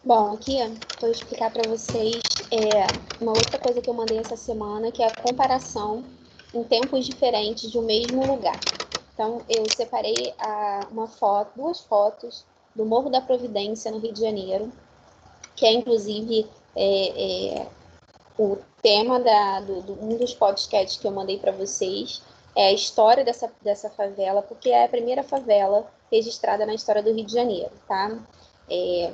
Bom, aqui vou explicar para vocês uma outra coisa que eu mandei essa semana, que é a comparação em tempos diferentes de um mesmo lugar. Então, eu separei duas fotos do Morro da Providência, no Rio de Janeiro, que é, inclusive, o tema um dos podcasts que eu mandei para vocês, é a história dessa favela, porque é a primeira favela registrada na história do Rio de Janeiro, tá?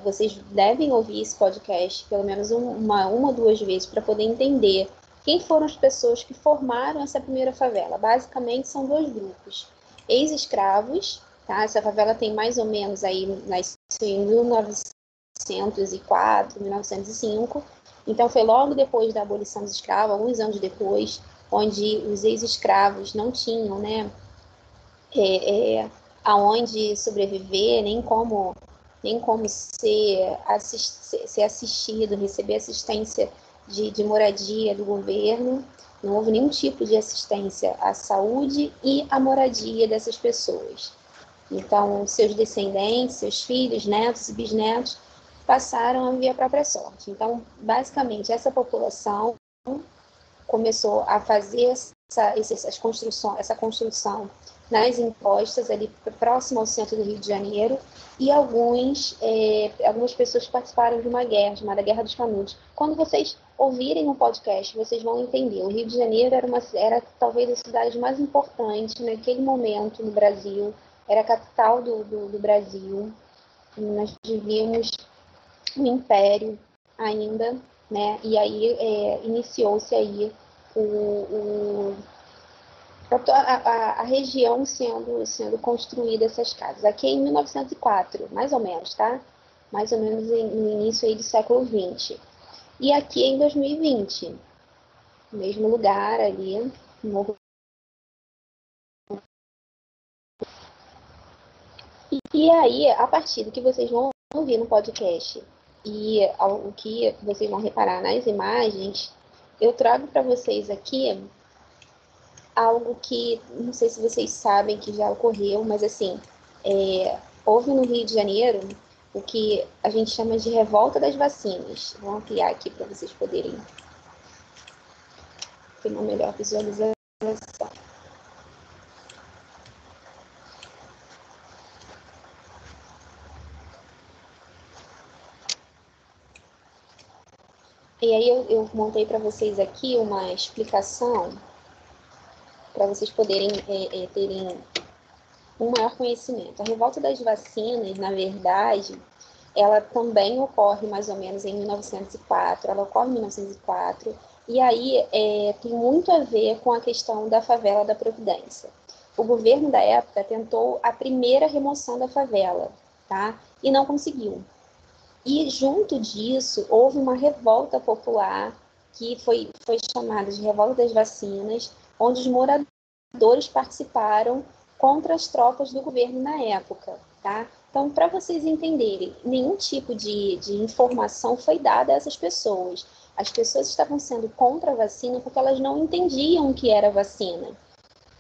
Vocês devem ouvir esse podcast pelo menos uma ou duas vezes para poder entender quem foram as pessoas que formaram essa primeira favela. Basicamente, são dois grupos. Ex-escravos, tá? Essa favela tem mais ou menos aí, nasceu em 1904, 1905, então foi logo depois da abolição dos escravos, alguns anos depois, onde os ex-escravos não tinham, né, aonde sobreviver, nem como ser assistido, receber assistência de moradia do governo. Não houve nenhum tipo de assistência à saúde e à moradia dessas pessoas. Então, seus descendentes, seus filhos, netos e bisnetos passaram a viver a própria sorte. Então, basicamente, essa população começou a fazer essa construção nas encostas, ali próximo ao centro do Rio de Janeiro, e algumas pessoas participaram de uma guerra, chamada Guerra dos Canudos. Quando vocês ouvirem um podcast, vocês vão entender. O Rio de Janeiro era talvez a cidade mais importante naquele momento no Brasil, era a capital do Brasil. Nós vivíamos um império ainda, né? E aí iniciou-se aí a região sendo construída, essas casas. Aqui em 1904, mais ou menos, tá? Mais ou menos no início aí do século XX. E aqui em 2020, mesmo lugar ali, Morro. E aí, a partir do que vocês vão ouvir no podcast e o que vocês vão reparar nas imagens, eu trago para vocês aqui algo que, não sei se vocês sabem que já ocorreu, mas assim, houve no Rio de Janeiro o que a gente chama de revolta das vacinas. Vou ampliar aqui para vocês poderem ter uma melhor visualização. E aí eu montei para vocês aqui uma explicação para vocês poderem terem um maior conhecimento. A revolta das vacinas, na verdade, ela também ocorre mais ou menos em 1904, ela ocorre em 1904, e aí tem muito a ver com a questão da favela da Providência. O governo da época tentou a primeira remoção da favela, tá? E não conseguiu. E junto disso, houve uma revolta popular, que foi chamada de Revolta das Vacinas, onde os moradores participaram contra as tropas do governo na época, tá? Então, para vocês entenderem, nenhum tipo de informação foi dada a essas pessoas. As pessoas estavam sendo contra a vacina porque elas não entendiam o que era vacina.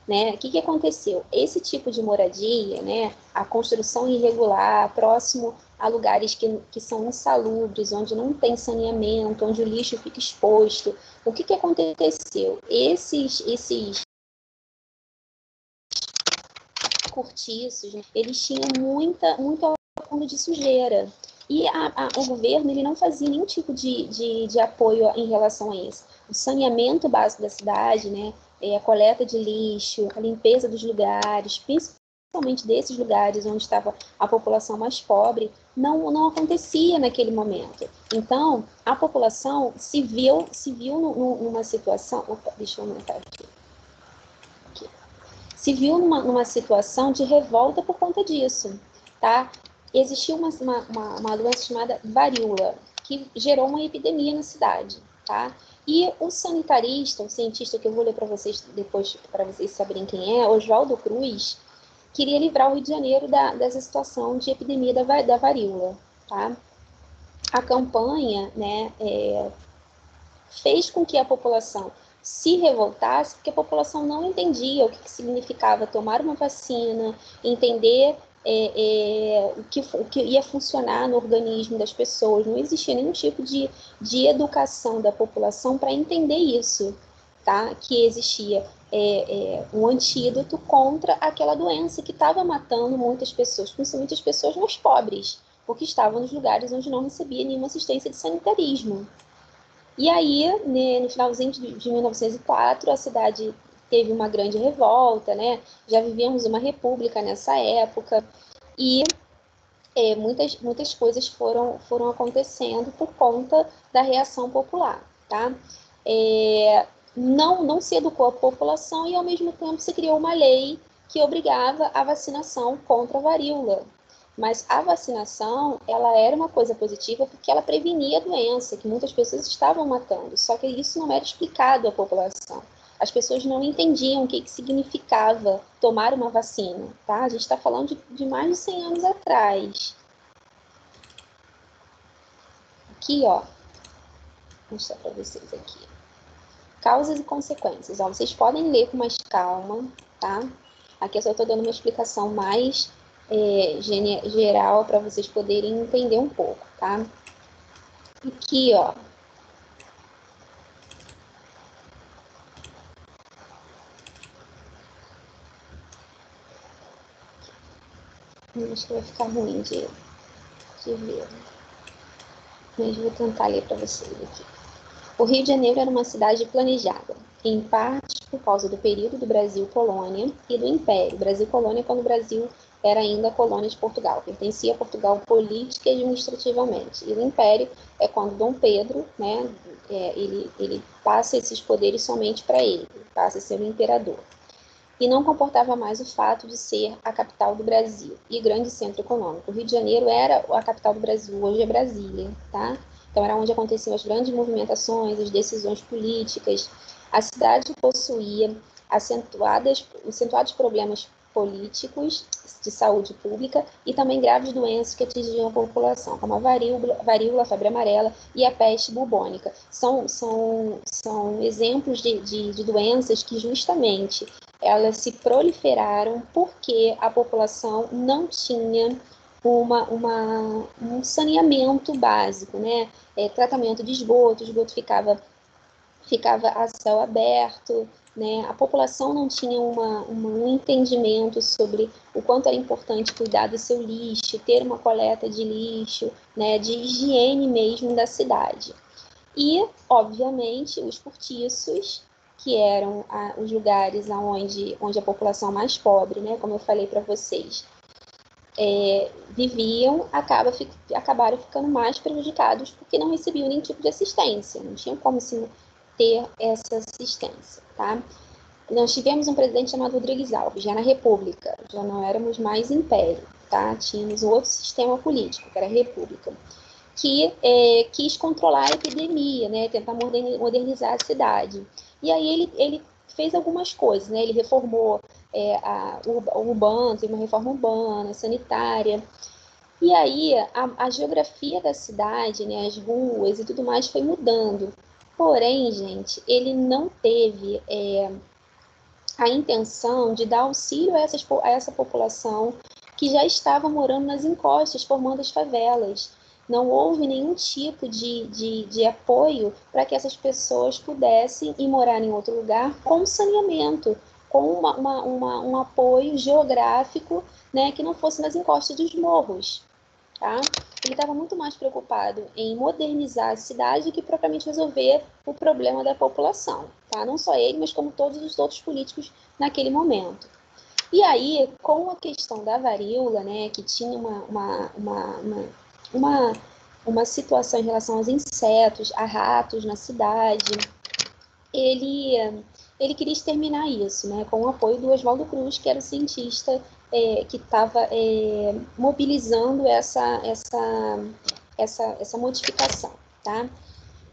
Né? O que aconteceu? Esse tipo de moradia, né, a construção irregular, próximo a lugares que são insalubres, onde não tem saneamento, onde o lixo fica exposto. O que aconteceu? Esses cortiços, eles tinham muito acúmulo de sujeira. E o governo ele não fazia nenhum tipo de apoio em relação a isso. O saneamento básico da cidade, né, a coleta de lixo, a limpeza dos lugares, principalmente desses lugares onde estava a população mais pobre, não acontecia naquele momento. Então, a população se viu numa situação... Opa, deixa eu aumentar aqui. Se viu numa situação de revolta por conta disso, tá? Existiu uma doença chamada varíola, que gerou uma epidemia na cidade, tá? E o sanitarista, o cientista que eu vou ler para vocês depois, para vocês saberem quem é, Oswaldo Cruz, queria livrar o Rio de Janeiro dessa situação de epidemia da varíola, tá? A campanha, né, fez com que a população se revoltasse, porque a população não entendia o que significava tomar uma vacina, entender o que ia funcionar no organismo das pessoas. Não existia nenhum tipo de educação da população para entender isso, tá? Que existia um antídoto contra aquela doença que estava matando muitas pessoas, principalmente as pessoas mais pobres, porque estavam nos lugares onde não recebia nenhuma assistência de sanitarismo. E aí, né, no finalzinho de 1904, a cidade teve uma grande revolta, né? Já vivíamos uma república nessa época, e muitas coisas foram acontecendo por conta da reação popular, tá? Não se educou a população e, ao mesmo tempo, se criou uma lei que obrigava a vacinação contra a varíola. Mas a vacinação, ela era uma coisa positiva porque ela prevenia a doença, que muitas pessoas estavam matando. Só que isso não era explicado à população. As pessoas não entendiam o que significava tomar uma vacina, tá? A gente está falando de mais de 100 anos atrás. Aqui, ó, vou mostrar para vocês aqui. Causas e consequências. Ó, vocês podem ler com mais calma, tá? Aqui eu só estou dando uma explicação mais geral para vocês poderem entender um pouco, tá? Aqui, ó. Acho que vai ficar ruim de ver. Mas vou tentar ler para vocês aqui. O Rio de Janeiro era uma cidade planejada, em parte por causa do período do Brasil colônia e do Império. Brasil colônia quando o Brasil era ainda colônia de Portugal, pertencia a Portugal política e administrativamente. E o Império é quando Dom Pedro, né, ele passa esses poderes somente para ele, passa a ser o imperador. E não comportava mais o fato de ser a capital do Brasil e grande centro econômico. O Rio de Janeiro era a capital do Brasil, hoje é Brasília, tá? Então era onde aconteciam as grandes movimentações, as decisões políticas. A cidade possuía acentuados problemas políticos, de saúde pública e também graves doenças que atingiam a população, como a varíola, a febre amarela e a peste bubônica. São exemplos de doenças que justamente elas se proliferaram porque a população não tinha um saneamento básico, né? Tratamento de esgoto, o esgoto ficava a céu aberto, né? A população não tinha um entendimento sobre o quanto era importante cuidar do seu lixo, ter uma coleta de lixo, né? De higiene mesmo da cidade. E, obviamente, os cortiços, que eram os lugares onde a população mais pobre, né, como eu falei para vocês, viviam, acabaram ficando mais prejudicados porque não recebiam nenhum tipo de assistência, não tinham como ter essa assistência, tá? Nós tivemos um presidente chamado Rodrigues Alves, já na República, já não éramos mais império, tá? Tínhamos um outro sistema político, que era a República, que quis controlar a epidemia, né, tentar modernizar a cidade. E aí ele fez algumas coisas, né, ele reformou o urbano, teve uma reforma urbana, sanitária, e aí a geografia da cidade, né, as ruas e tudo mais foi mudando. Porém, gente, ele não teve a intenção de dar auxílio a essa população que já estava morando nas encostas, formando as favelas. Não houve nenhum tipo de apoio para que essas pessoas pudessem ir morar em outro lugar com saneamento, com um apoio geográfico, né, que não fosse nas encostas dos morros. Tá? Ele estava muito mais preocupado em modernizar a cidade do que propriamente resolver o problema da população. Tá? Não só ele, mas como todos os outros políticos naquele momento. E aí, com a questão da varíola, né, que tinha uma situação em relação aos insetos, a ratos na cidade, ele queria exterminar isso, né, com o apoio do Oswaldo Cruz, que era o cientista que estava mobilizando essa modificação, tá?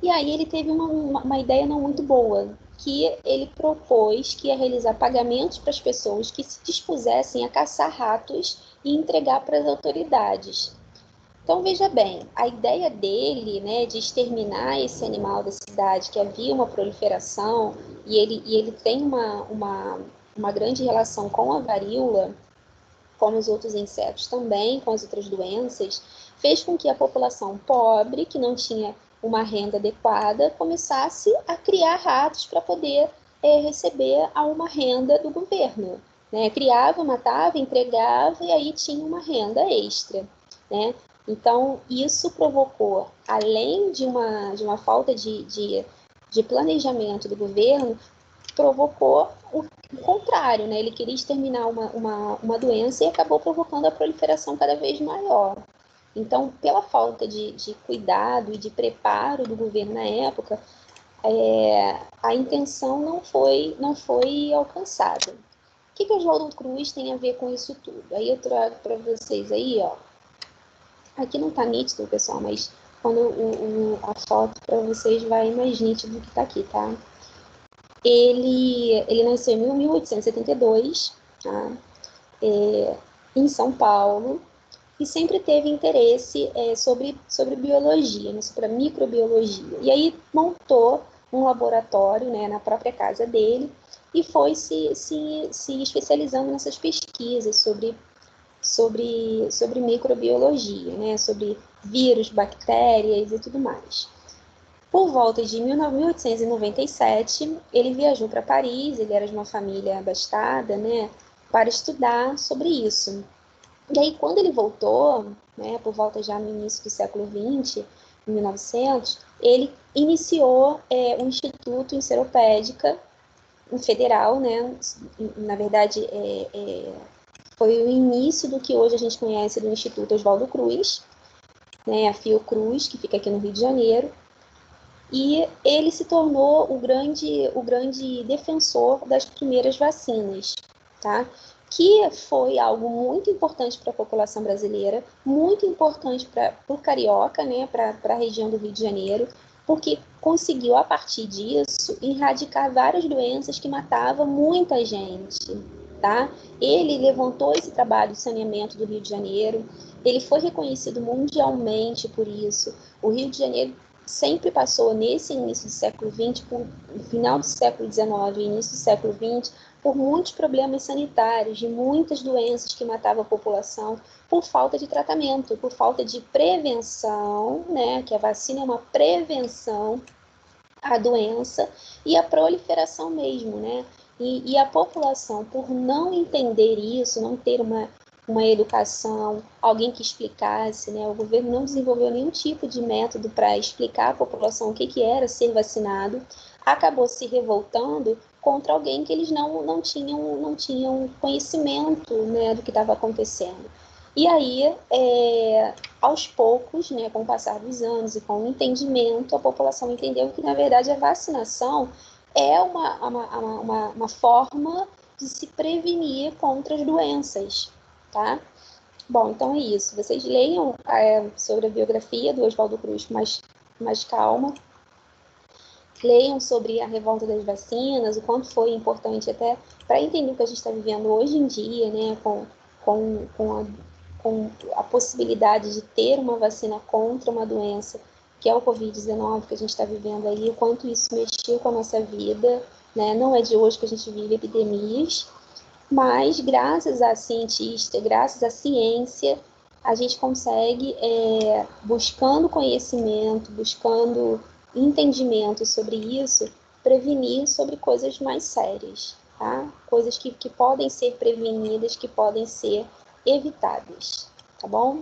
E aí ele teve uma ideia não muito boa, que ele propôs que ia realizar pagamentos para as pessoas que se dispusessem a caçar ratos e entregar para as autoridades. Então, veja bem, a ideia dele, né, de exterminar esse animal da cidade, que havia uma proliferação, e ele tem uma grande relação com a varíola, como os outros insetos também, com as outras doenças, fez com que a população pobre, que não tinha uma renda adequada, começasse a criar ratos para poder receber uma renda do governo. Né? Criava, matava, entregava e aí tinha uma renda extra. Né? Então, isso provocou, além de uma falta de planejamento do governo, provocou o contrário, né? Ele queria exterminar uma doença e acabou provocando a proliferação cada vez maior. Então, pela falta de cuidado e de preparo do governo na época, a intenção não foi alcançada. O que Oswaldo Cruz tem a ver com isso tudo? Aí eu trago para vocês aí, ó. Aqui não está nítido, pessoal, mas quando a foto para vocês vai mais nítido do que está aqui, tá? Ele nasceu em 1872, tá? Em São Paulo, e sempre teve interesse sobre biologia, né, sobre a microbiologia. E aí montou um laboratório, né, na própria casa dele e foi se especializando nessas pesquisas sobre microbiologia, né, sobre vírus, bactérias e tudo mais. Por volta de 1897, ele viajou para Paris, ele era de uma família abastada, né, para estudar sobre isso. E aí, quando ele voltou, né, por volta já no início do século XX, em 1900, ele iniciou um instituto em Seropédica, um federal, né, na verdade, foi o início do que hoje a gente conhece do Instituto Oswaldo Cruz, né, a Fiocruz, que fica aqui no Rio de Janeiro, e ele se tornou o grande defensor das primeiras vacinas, tá? Que foi algo muito importante para a população brasileira, muito importante para o carioca, né, para a região do Rio de Janeiro, porque conseguiu, a partir disso, erradicar várias doenças que matavam muita gente, tá? Ele levantou esse trabalho de saneamento do Rio de Janeiro, ele foi reconhecido mundialmente por isso. O Rio de Janeiro sempre passou, nesse início do século XX, no final do século XIX e início do século XX, por muitos problemas sanitários, de muitas doenças que matavam a população, por falta de tratamento, por falta de prevenção, né, que a vacina é uma prevenção à doença e à proliferação mesmo, né? E a população, por não entender isso, não ter uma educação, alguém que explicasse, né? O governo não desenvolveu nenhum tipo de método para explicar à população o que era ser vacinado, acabou se revoltando contra alguém que eles não tinham conhecimento, né, do que estava acontecendo. E aí, aos poucos, né, com o passar dos anos e com o entendimento, a população entendeu que, na verdade, a vacinação é uma forma de se prevenir contra as doenças, tá? Bom, então é isso. Vocês leiam sobre a biografia do Oswaldo Cruz com mais calma. Leiam sobre a revolta das vacinas, o quanto foi importante até para entender o que a gente está vivendo hoje em dia, né, com a possibilidade de ter uma vacina contra uma doença, que é o Covid-19 que a gente está vivendo aí, o quanto isso mexeu com a nossa vida, né? Não é de hoje que a gente vive epidemias, mas graças a cientista, graças à ciência, a gente consegue, buscando conhecimento, buscando entendimento sobre isso, prevenir sobre coisas mais sérias, tá? Coisas que podem ser prevenidas, que podem ser evitadas, tá bom?